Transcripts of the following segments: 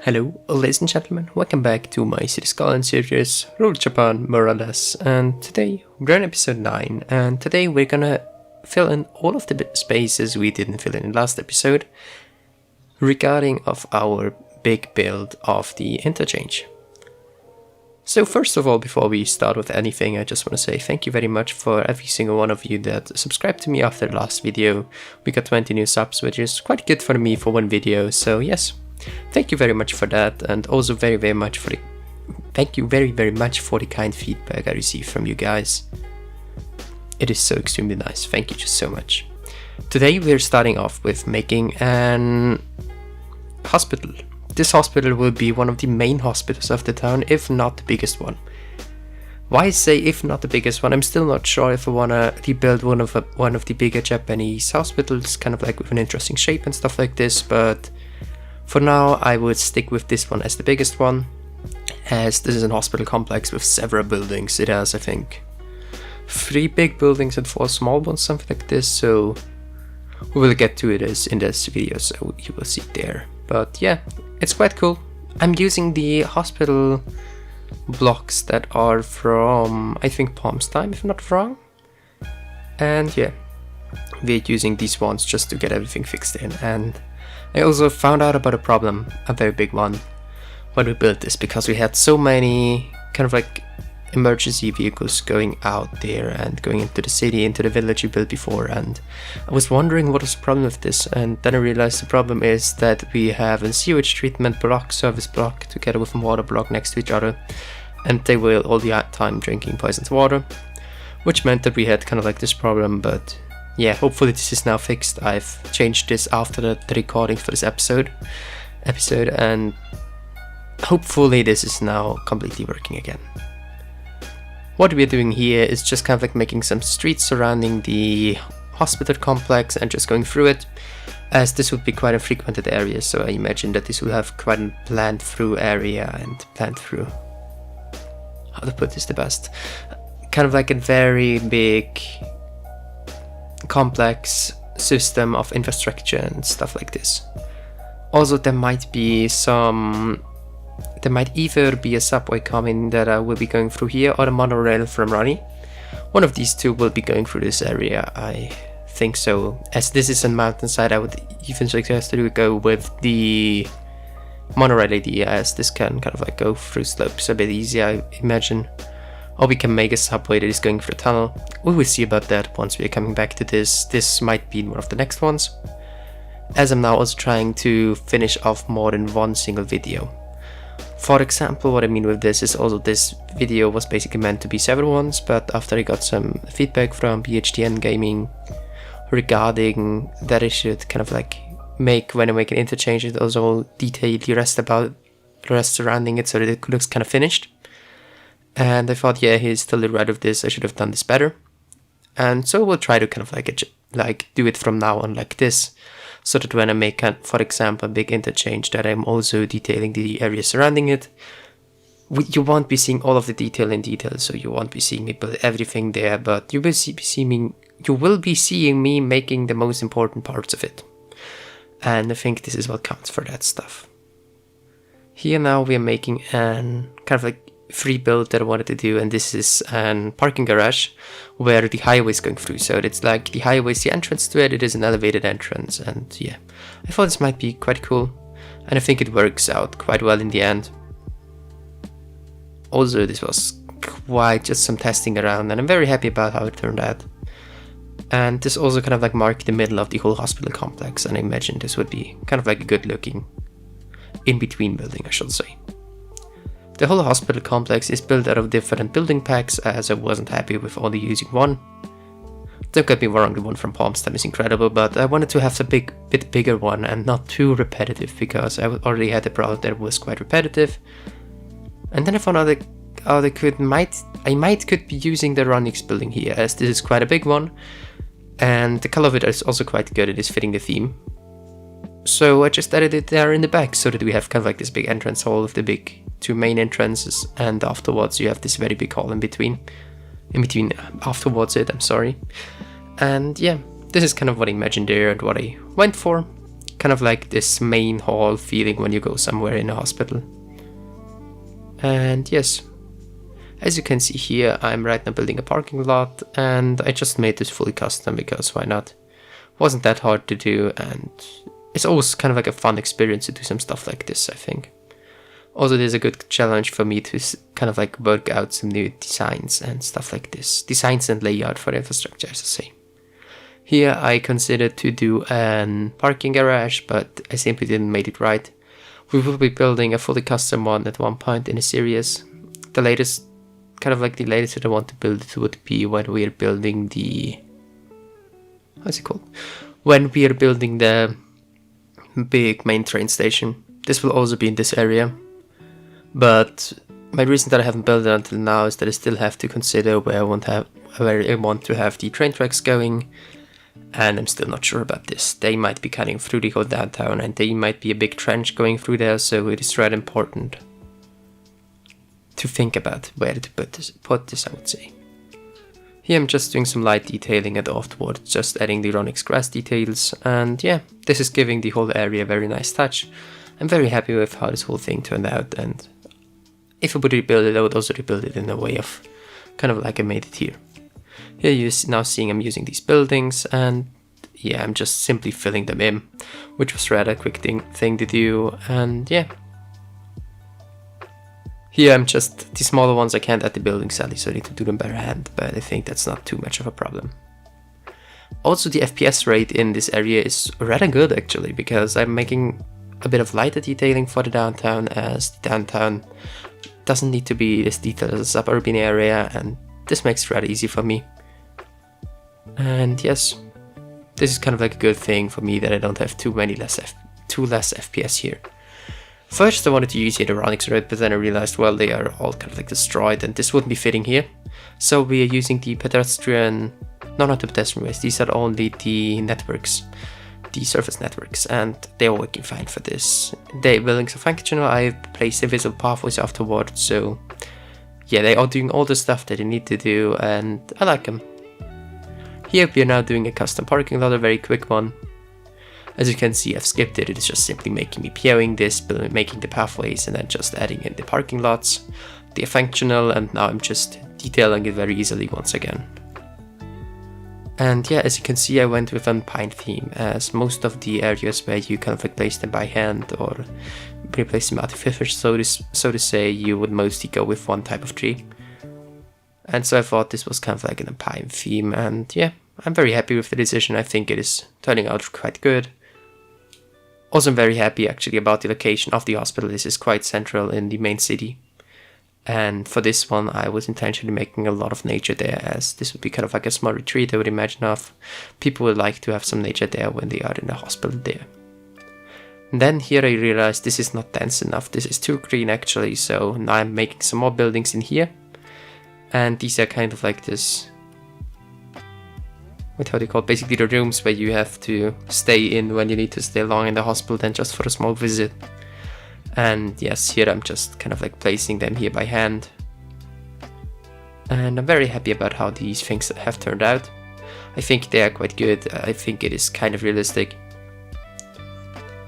Hello, ladies and gentlemen, welcome back to my Skylines series, Rule Japan more or less, and today we're on episode 9, and today we're gonna fill in all of the spaces we didn't fill in last episode regarding of our big build of the interchange. So first of all, before we start with anything, I just want to say thank you very much for every single one of you that subscribed to me after the last video. We got 20 new subs, which is quite good for me for one video, so yes. Thank you very much for that, and also thank you very much for the kind feedback I received from you guys. It is so extremely nice. Thank you just so much. Today we're starting off with making an hospital. This hospital will be one of the main hospitals of the town, if not the biggest one. Why say if not the biggest one? I'm still not sure if I wanna rebuild one of the bigger Japanese hospitals, kind of like with an interesting shape and stuff like this, but for now, I would stick with this one as the biggest one, as this is an hospital complex with several buildings. It has, I think, 3 big buildings and 4 small ones, something like this, so we will get to it in this video, so you will see it there. But yeah, it's quite cool. I'm using the hospital blocks that are from, I think, Palm's Time, if I'm not wrong. And yeah, we're using these ones just to get everything fixed in. And I also found out about a problem, a very big one, when we built this, because we had so many kind of like emergency vehicles going out there and going into the city, into the village we built before, and I was wondering what was the problem with this, and then I realized the problem is that we have a sewage treatment block, service block, together with a water block next to each other, and they were all the time drinking poisoned water, which meant that we had kind of like this problem, but yeah, hopefully this is now fixed. I've changed this after the recording for this episode, and hopefully this is now completely working again. What we're doing here is just kind of like making some streets surrounding the hospital complex and just going through it, as this would be quite a frequented area, so I imagine that this will have quite a planned through area and planned through, how to put this the best, kind of like a very big complex system of infrastructure and stuff like this. Also, there might either be a subway coming that will be going through here, or a monorail from Ronnie. One of these two will be going through this area, I think so. As this is a mountainside, I would even suggest that we go with the monorail idea, as this can kind of like go through slopes a bit easier, I imagine. Or we can make a subway that is going through a tunnel. We will see about that once we are coming back to this. This might be one of the next ones, as I'm now also trying to finish off more than one single video. For example, what I mean with this is also this video was basically meant to be several ones, but after I got some feedback from BHTN Gaming regarding that I should kind of like when I make an interchange, it also detail the rest surrounding it so that it looks kind of finished. And I thought, yeah, he's totally right with this, I should have done this better. And so we'll try to kind of like do it from now on like this, so that when I make, for example, a big interchange, that I'm also detailing the area surrounding it. You won't be seeing all of the detail in detail, so you won't be seeing me build everything there, but you will be seeing me making the most important parts of it. And I think this is what counts for that stuff. Here now we are making an kind of like free build that I wanted to do, and this is an parking garage where the highway is going through. So it's like the highway is the entrance to it, it is an elevated entrance, and yeah, I thought this might be quite cool, and I think it works out quite well in the end. Also, this was quite just some testing around, and I'm very happy about how it turned out. And this also kind of like marked the middle of the whole hospital complex, and I imagine this would be kind of like a good looking in-between building, I should say. The whole hospital complex is built out of different building packs, as I wasn't happy with only using one. Don't get me wrong, the one from Palm's Time is incredible, but I wanted to have a bit bigger one and not too repetitive, because I already had a product that was quite repetitive. And then I found out that I could be using the Ronix building here, as this is quite a big one, and the color of it is also quite good, it is fitting the theme. So I just added it there in the back, so that we have kind of like this big entrance hall with the big 2 main entrances, and afterwards you have this very big hall in between afterwards I'm sorry. And yeah, this is kind of what I imagined there and what I went for. kind of like this main hall feeling when you go somewhere in a hospital. And yes, as you can see here, I'm right now building a parking lot, and I just made this fully custom because why not? Wasn't that hard to do, and it's always kind of like a fun experience to do some stuff like this, I think. Also, there's a good challenge for me to kind of like work out some new designs and stuff like this. Designs and layout for infrastructure, as I say. Here I considered to do an parking garage, but I simply didn't make it right. We will be building a fully custom one at one point in a series. The latest, kind of like the latest that I want to build it would be when we are building the... How's it called? When we are building the big main train station. This will also be in this area. But my reason that I haven't built it until now is that I still have to consider where I want to have the train tracks going, and I'm still not sure about this. They might be cutting through the whole downtown, and they might be a big trench going through there, so it is rather important to think about where to put this, I would say. Here I'm just doing some light detailing and afterwards just adding the Onyx grass details, and yeah, this is giving the whole area a very nice touch. I'm very happy with how this whole thing turned out, and if I would rebuild it, I would also rebuild it in a way of kind of like I made it here. Here you're now seeing I'm using these buildings, and yeah, I'm just simply filling them in, which was rather a quick thing to do, and yeah. Here I'm just, the smaller ones I can't add the building sadly, so I need to do them by hand, but I think that's not too much of a problem. Also, the FPS rate in this area is rather good actually, because I'm making a bit of lighter detailing for the downtown, as the downtown doesn't need to be as detailed as a suburban area, and this makes it rather easy for me. And yes, this is kind of like a good thing for me that I don't have too less FPS here. First I wanted to use here the Onyx Red, but then I realized, well, they are all kind of like destroyed and this wouldn't be fitting here. So we are using the pedestrian, no, not the pedestrian ways, these are only the networks, the surface networks, and they are working fine for this. The buildings are functional, I placed invisible pathways afterwards, so yeah, they are doing all the stuff that they need to do, and I like them. Here we are now doing a custom parking lot, a very quick one. As you can see, I've skipped it, it's just simply making me POing this, making the pathways, and then just adding in the parking lots. They are functional, and now I'm just detailing it very easily once again. And yeah, as you can see, I went with a pine theme, as most of the areas where you kind of like place them by hand or replace them artificial, so to say, you would mostly go with one type of tree. And so I thought this was kind of like in a pine theme, and yeah, I'm very happy with the decision. I think it is turning out quite good. Also, I'm very happy actually about the location of the hospital. This is quite central in the main city. And for this one, I was intentionally making a lot of nature there, as this would be kind of like a small retreat I would imagine of. People would like to have some nature there when they are in the hospital there. And then here I realized this is not dense enough. This is too green actually, so now I'm making some more buildings in here. And these are kind of like this, what how they call it? Basically the rooms where you have to stay in when you need to stay long in the hospital than just for a small visit. And yes, here I'm just kind of like placing them here by hand. And I'm very happy about how these things have turned out. I think they are quite good. I think it is kind of realistic.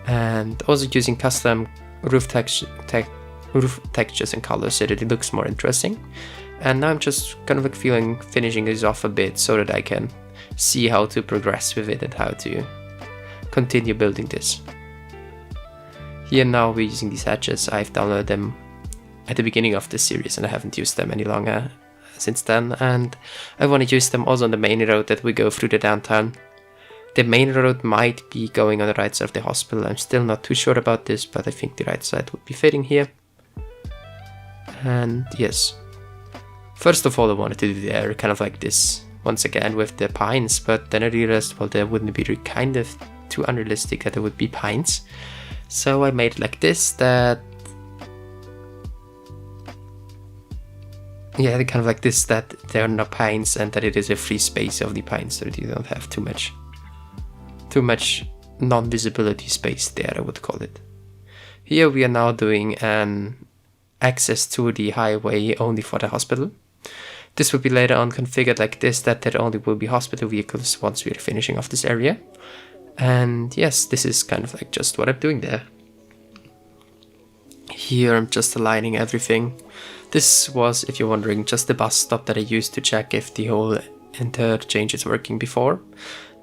And also using custom roof textures and colors so that it looks more interesting. And now I'm just kind of like finishing this off a bit so that I can see how to progress with it and how to continue building this. Here now we're using these hatches. I've downloaded them at the beginning of this series and I haven't used them any longer since then, and I want to use them also on the main road that we go through the downtown. The main road might be going on the right side of the hospital. I'm still not too sure about this, but I think the right side would be fitting here. And yes, first of all I wanted to do the area kind of like this once again with the pines, but then I realized, well, that wouldn't be kind of too unrealistic that there would be pines. So I made it like this, that yeah, kind of like this, that there are no pines and that it is a free space of the pines, so that you don't have too much non-visibility space there, I would call it. Here we are now doing an access to the highway only for the hospital. This will be later on configured like this, that there only will be hospital vehicles once we are finishing off this area. And yes, this is kind of like just what I'm doing there. Here I'm just aligning everything. This was, if you're wondering, just the bus stop that I used to check if the whole interchange is working before.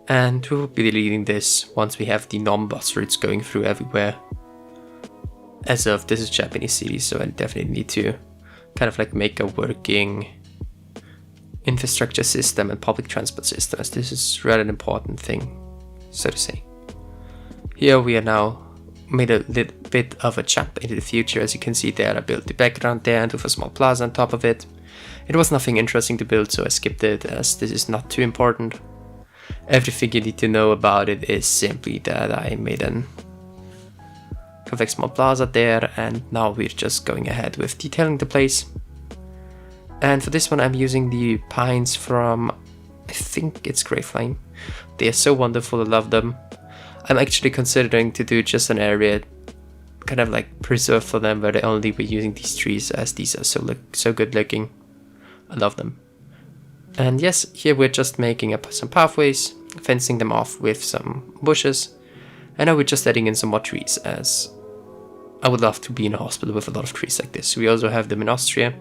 And we will be deleting this once we have the non-bus routes going through everywhere. As of this is Japanese city, so I definitely need to kind of like make a working infrastructure system and public transport system, as this is rather an important thing, so to say. Here we are now made a little bit of a jump into the future. As you can see there, I built the background there and with a small plaza on top of it. It was nothing interesting to build, so I skipped it, as this is not too important. Everything you need to know about it is simply that I made an complex small plaza there, and now we're just going ahead with detailing the place. And for this one I'm using the pines from, I think it's Grapevine. They are so wonderful, I love them. I'm actually considering to do just an area kind of like preserved for them where they only were using these trees, as these are so good looking. I love them. And yes, here we're just making up some pathways, fencing them off with some bushes, and now we're just adding in some more trees, as I would love to be in a hospital with a lot of trees like this. We also have them in Austria,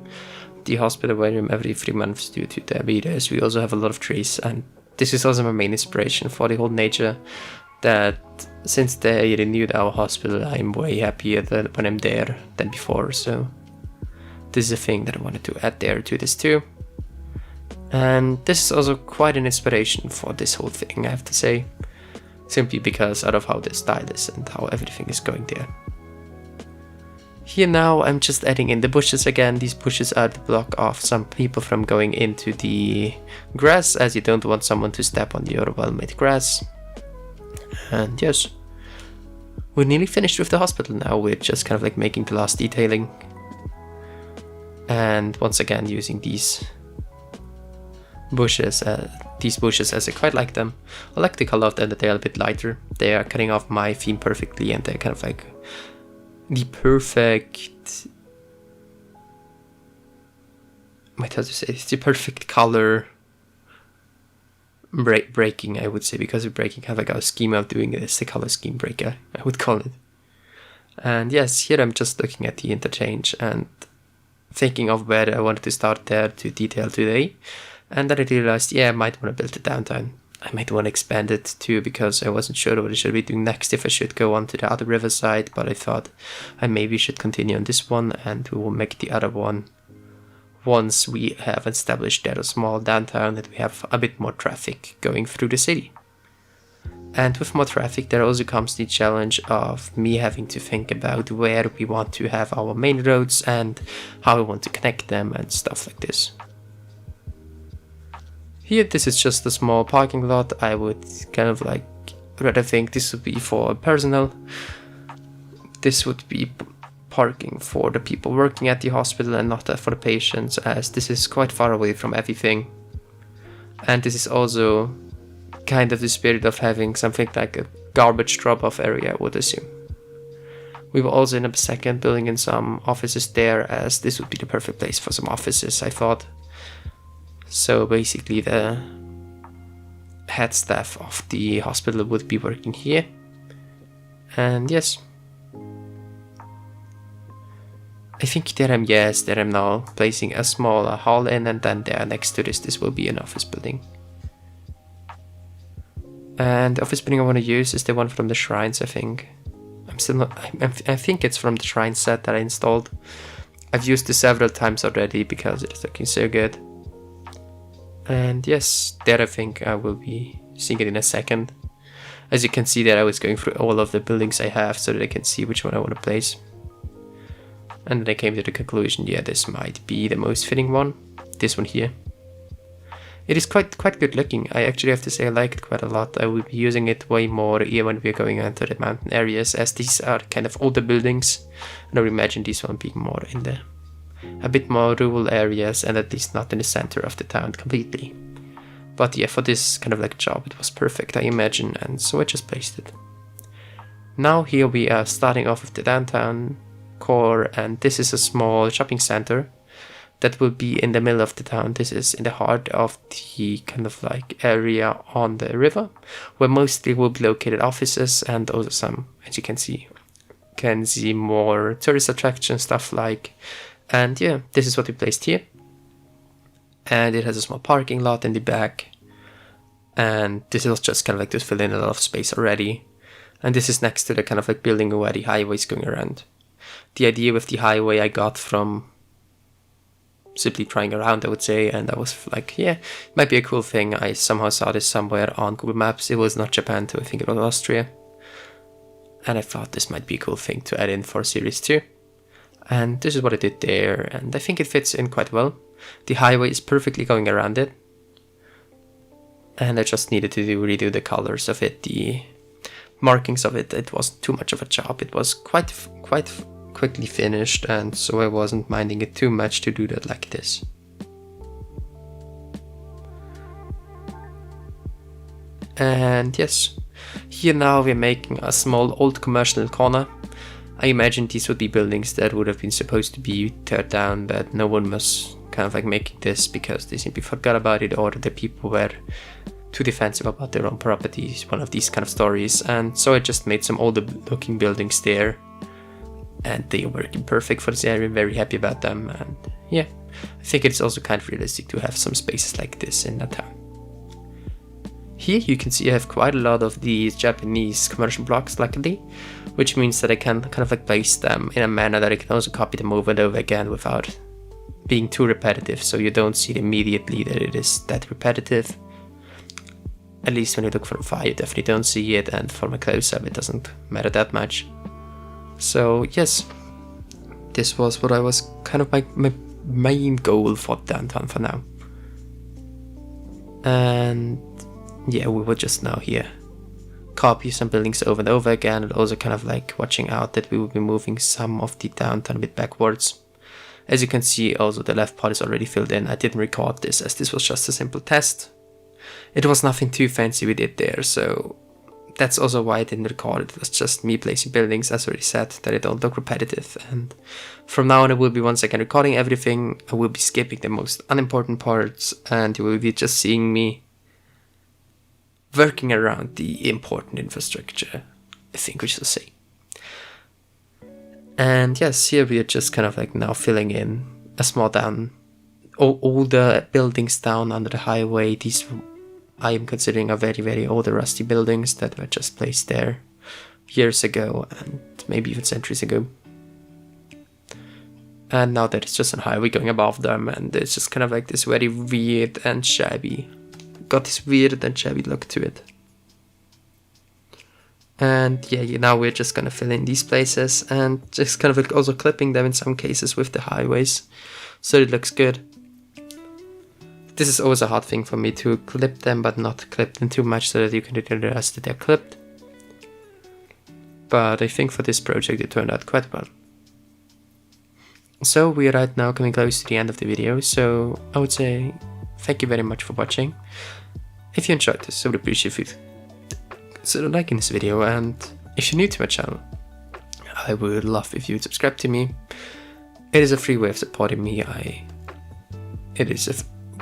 the hospital where I'm every 3 months due to diabetes. We also have a lot of trees, and this is also my main inspiration for the whole nature, that since they renewed our hospital, I'm way happier when I'm there than before, so this is a thing that I wanted to add there to this too. And this is also quite an inspiration for this whole thing, I have to say, simply because out of how the style is and how everything is going there. Here now I'm just adding in the bushes again. These bushes are to block off some people from going into the grass, as you don't want someone to step on your well-made grass. And yes, we're nearly finished with the hospital now. We're just kind of like making the last detailing. And once again using these bushes as I quite like them. I like the color of them, that they are a bit lighter. They are cutting off my theme perfectly, and they're kind of like the perfect, wait, how to say, it's the perfect color breaking, I would say, because we're breaking kind of like our scheme of doing it. It's the color scheme breaker, I would call it. And yes, here I'm just looking at the interchange and thinking of where I wanted to start there to detail today. And then I realized, yeah, I might want to build it downtown. I might want to expand it too, because I wasn't sure what I should be doing next, if I should go on to the other riverside, but I thought I maybe should continue on this one, and we will make the other one once we have established that a small downtown, that we have a bit more traffic going through the city. And with more traffic there also comes the challenge of me having to think about where we want to have our main roads and how we want to connect them and stuff like this. Here this is just a small parking lot. I would kind of like rather think this would be for personnel. This would be parking for the people working at the hospital and not for the patients, as this is quite far away from everything. And this is also kind of the spirit of having something like a garbage drop-off area, I would assume. We will also end up second building in some offices there, as this would be the perfect place for some offices, I thought. So basically the head staff of the hospital would be working here. And yes, I think there I'm now placing a smaller hall in, and then there next to this will be an office building. And the office building I want to use is the one from the shrines, I think. I think it's from the shrine set that I installed. I've used it several times already because it's looking so good. And yes, there I think I will be seeing it in a second. As you can see there, I was going through all of the buildings I have so that I can see which one I want to place. And then I came to the conclusion, yeah, this might be the most fitting one. This one here. It is quite good looking. I actually have to say I like it quite a lot. I will be using it way more even when we're going into the mountain areas, as these are kind of older buildings. And I would imagine this one being more in the a bit more rural areas, and at least not in the center of the town completely. But yeah, for this kind of like job it was perfect, I imagine, and so I just placed it. Now here we are starting off with the downtown core, and this is a small shopping center that will be in the middle of the town. This is in the heart of the kind of like area on the river, where mostly will be located offices and also some, as you can see more tourist attraction stuff like. And yeah, this is what we placed here. And it has a small parking lot in the back. And this was just kind of like to fill in a lot of space already. And this is next to the kind of like building where the highway is going around. The idea with the highway I got from simply trying around, I would say, and I was like, yeah, it might be a cool thing. I somehow saw this somewhere on Google Maps. It was not Japan too, I think it was Austria. And I thought this might be a cool thing to add in for Series 2. And this is what I did there, and I think it fits in quite well. The highway is perfectly going around it. And I just needed to redo the colors of it, the markings of it. It wasn't too much of a job. It was quite quickly finished, and so I wasn't minding it too much to do that like this. And yes, here now we're making a small old commercial corner. I imagine these would be buildings that would have been supposed to be teared down, but no one was kind of like making this because they simply forgot about it, or the people were too defensive about their own properties, one of these kind of stories. And so I just made some older looking buildings there, and they are working perfect for this area. I'm very happy about them, and yeah, I think it's also kind of realistic to have some spaces like this in a town. Here you can see I have quite a lot of these Japanese commercial blocks, luckily, which means that I can kind of like place them in a manner that I can also copy them over and over again without being too repetitive, so you don't see it immediately that it is that repetitive. At least when you look from far, you definitely don't see it, and from a close-up it doesn't matter that much. So yes, this was what I was kind of my main goal for downtown for now. And yeah, we will just now here copy some buildings over and over again, and also kind of like watching out that we will be moving some of the downtown a bit backwards. As you can see, also the left part is already filled in. I didn't record this as this was just a simple test. It was nothing too fancy we did there, so that's also why I didn't record it. It was just me placing buildings, as already said, that it don't look repetitive. And from now on I will be once again recording everything. I will be skipping the most unimportant parts, and you will be just seeing me working around the important infrastructure, I think we should say. And yes, here we are just kind of like now filling in a small down, all the buildings down under the highway. These I am considering are very older rusty buildings that were just placed there years ago, and maybe even centuries ago. And now that it's just a highway going above them, and it's just kind of like this very weird and shabby, got this weird and shabby look to it. And yeah, now we're just gonna fill in these places and just kind of like also clipping them in some cases with the highways, so it looks good. This is always a hard thing for me, to clip them but not clip them too much so that you can realize that they're clipped. But I think for this project it turned out quite well. So we are right now coming close to the end of the video, so I would say thank you very much for watching. If you enjoyed this, I would appreciate if you consider liking this video, and if you're new to my channel, I would love if you would subscribe to me. It is a free way of supporting me.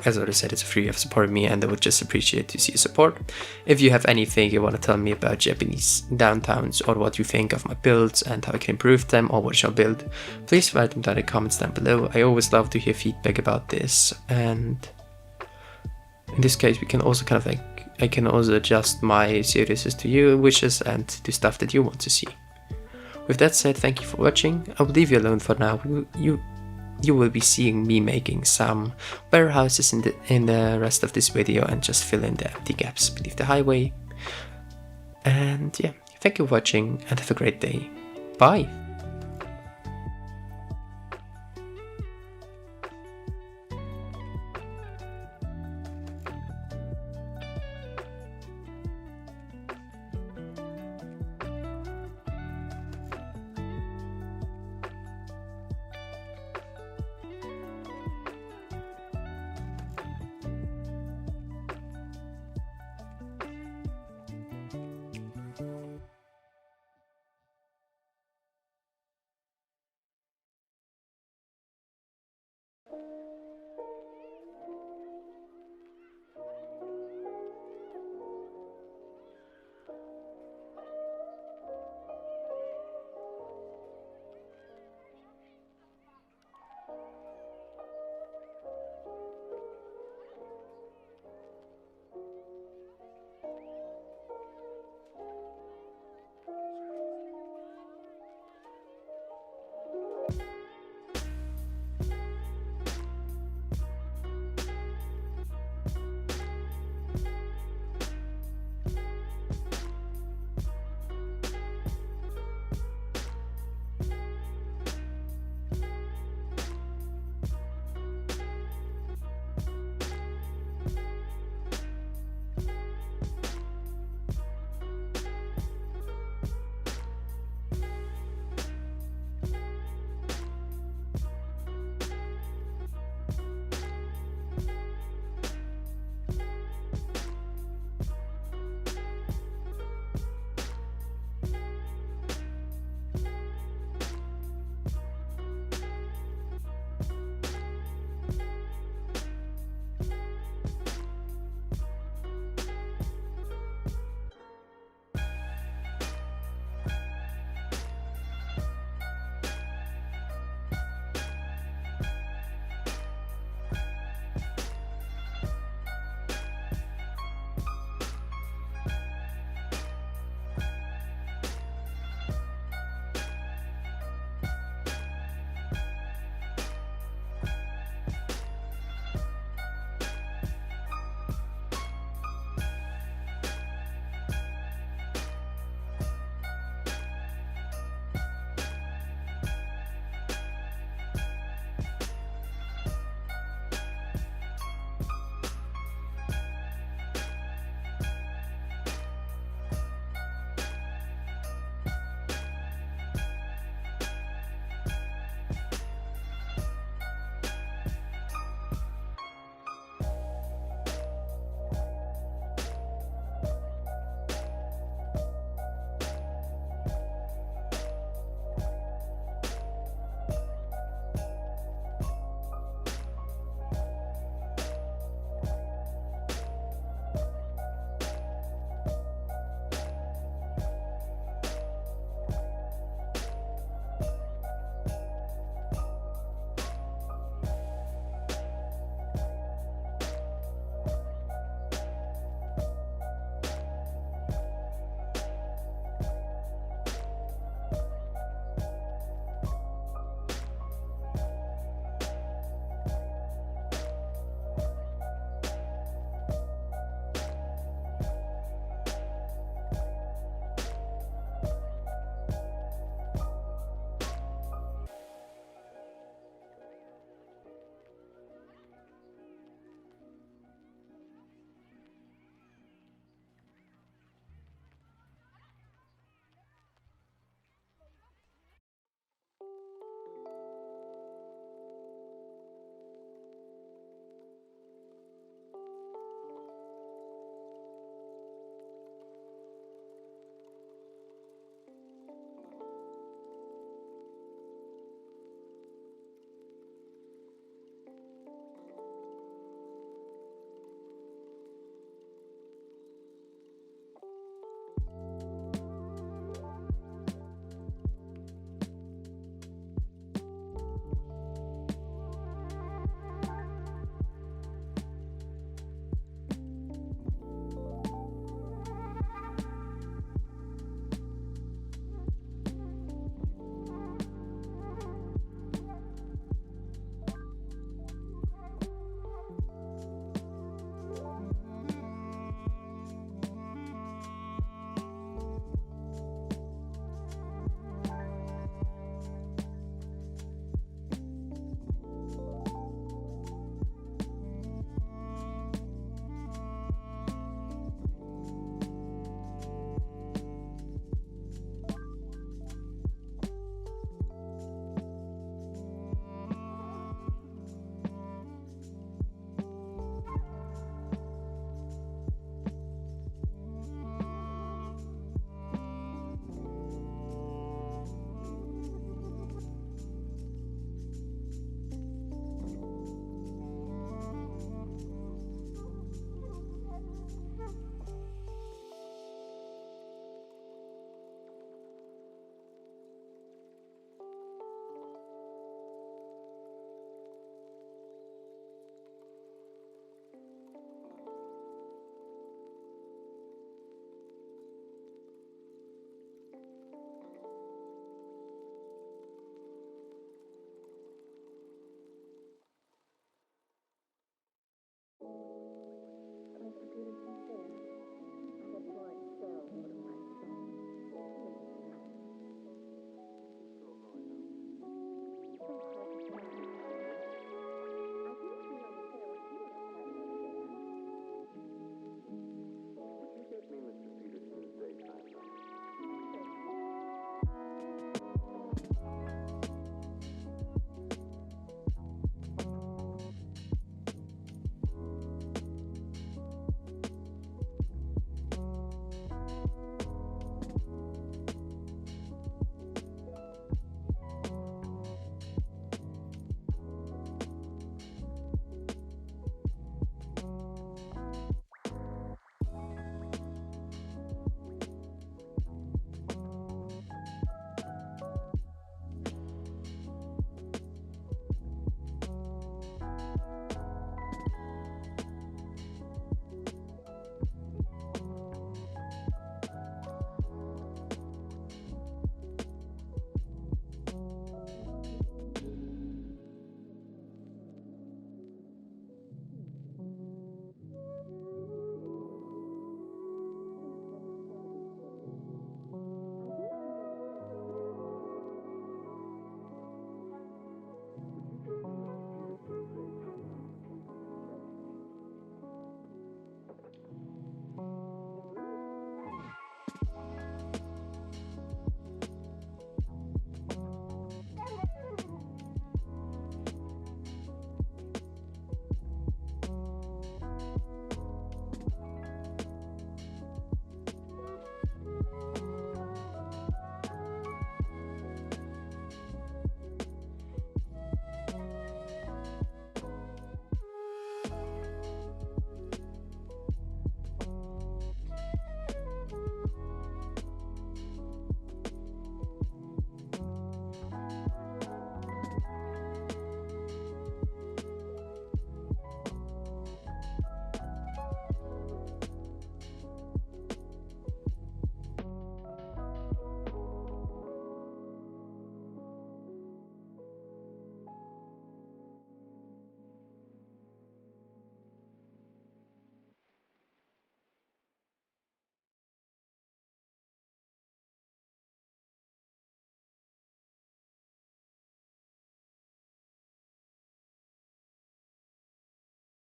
As I already said, it's a free way of supporting me, and I would just appreciate to see your support. If you have anything you want to tell me about Japanese downtowns, or what you think of my builds and how I can improve them, or what I shall build, please write them down in the comments down below. I always love to hear feedback about this, and in this case we can also kind of like, I can also adjust my series to your wishes and to stuff that you want to see. With that said, thank you for watching. I will leave you alone for now. You will be seeing me making some warehouses in the rest of this video, and just fill in the empty gaps beneath the highway. And yeah, thank you for watching, and have a great day. Bye!